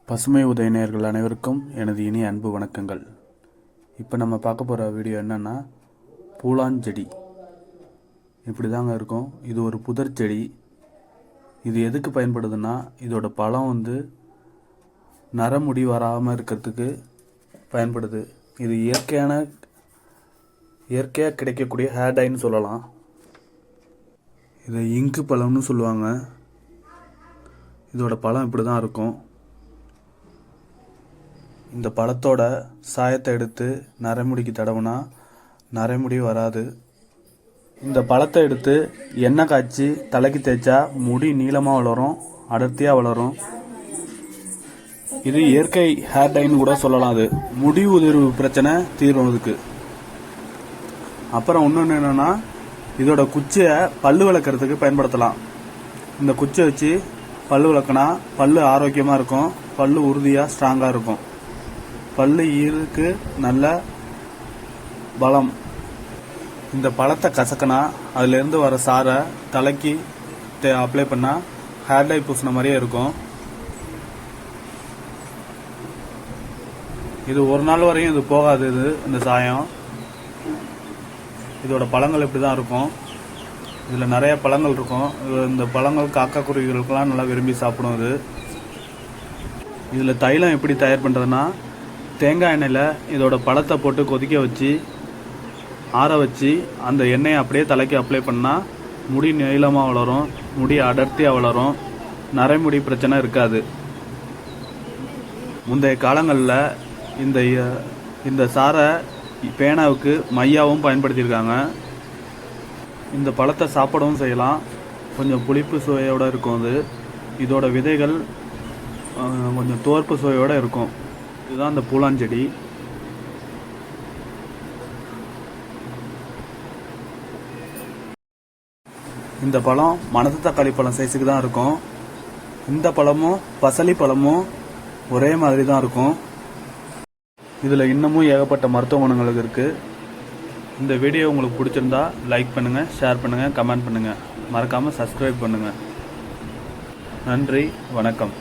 பசுமை உதய நேயர்கள் அனைவருக்கும் எனது இனிய அன்பு வணக்கங்கள். இப்போ நம்ம பார்க்க போகிற வீடியோ என்னென்னா, பூலாஞ்செடி இப்படி தாங்க இருக்கும். இது ஒரு புதர் செடி. இது எதுக்கு பயன்படுதுன்னா, இதோட பழம் நரமுடி வராமல் இருக்கிறதுக்கு பயன்படுது. இது இயற்கையாக கிடைக்கக்கூடிய ஹேர் டைன்னு சொல்லலாம். இதை இங்கு பழம்னு சொல்லுவாங்க. இதோட பழம் இப்படி தான் இருக்கும். இந்த பழத்தோட சாயத்தை எடுத்து நரைமுடிக்கு தடவுனா நரைமுடி வராது. இந்த பழத்தை எடுத்து எண்ணெய் காய்ச்சி தலைக்கு தேய்ச்சா முடி நீளமாக வளரும், அடர்த்தியாக வளரும். இது இயற்கை ஹேர் டைன்னு கூட சொல்லலாம். அது முடி உதிர்வு பிரச்சனை தீரும் இதுக்கு. அப்புறம் இன்னொன்று என்னென்னா, இதோட குச்சியை பல்லு விளக்குறதுக்கு பயன்படுத்தலாம். இந்த குச்சியை வச்சு பல்லு விளக்குனா பல்லு ஆரோக்கியமாக இருக்கும், பல்லு உறுதியாக ஸ்ட்ராங்காக இருக்கும். பல்லு ஈருக்கு நல்ல பலம். இந்த பழத்தை கசக்கினா அதுலேருந்து வர சாரை தலைக்கு அப்ளை பண்ணால் ஹேர் டை பூசின மாதிரியே இருக்கும். இது ஒரு நாள் வரையும் இது போகாது. இந்த சாயம். இதோட பழங்கள் இப்படி தான் இருக்கும். இதில் நிறைய பழங்கள் இருக்கும். இந்த பழங்கள் காக்கா குருவிகளுக்கெல்லாம் நல்லா விரும்பி சாப்பிடும். இதில் தைலம் எப்படி தயார் பண்ணுறதுன்னா, தேங்காய் எண்ணெயில் இதோட பழத்தை போட்டு கொதிக்க வச்சு ஆற வச்சு அந்த எண்ணெயை அப்படியே தலைக்கு அப்ளை பண்ணால் முடி நீளமாக வளரும், முடி அடர்த்தியாக வளரும், நரைமுடி பிரச்சனை இருக்காது. முந்தைய காலங்களில் இந்த சாரை பேனாவுக்கு மையாவும் பயன்படுத்தியிருக்காங்க. இந்த பழத்தை சாப்பிடவும் செய்யலாம். கொஞ்சம் புளிப்பு சுவையோடு இருக்கும். இதோட விதைகள் கொஞ்சம் துவர்ப்பு சுவையோடு இருக்கும். இதுதான் இந்த பூலாஞ்செடி. இந்த பழம் மணத்து தக்காளி பழம் சைஸுக்கு தான் இருக்கும். இந்த பழமும் பசலி பழமும் ஒரே மாதிரி தான் இருக்கும். இதில் இன்னமும் ஏகப்பட்ட மருத்துவ குணங்கள் இருக்குது. இந்த வீடியோ உங்களுக்கு பிடிச்சிருந்தா லைக் பண்ணுங்கள், ஷேர் பண்ணுங்கள், கமெண்ட் பண்ணுங்கள். மறக்காமல் சப்ஸ்கிரைப் பண்ணுங்கள். நன்றி, வணக்கம்.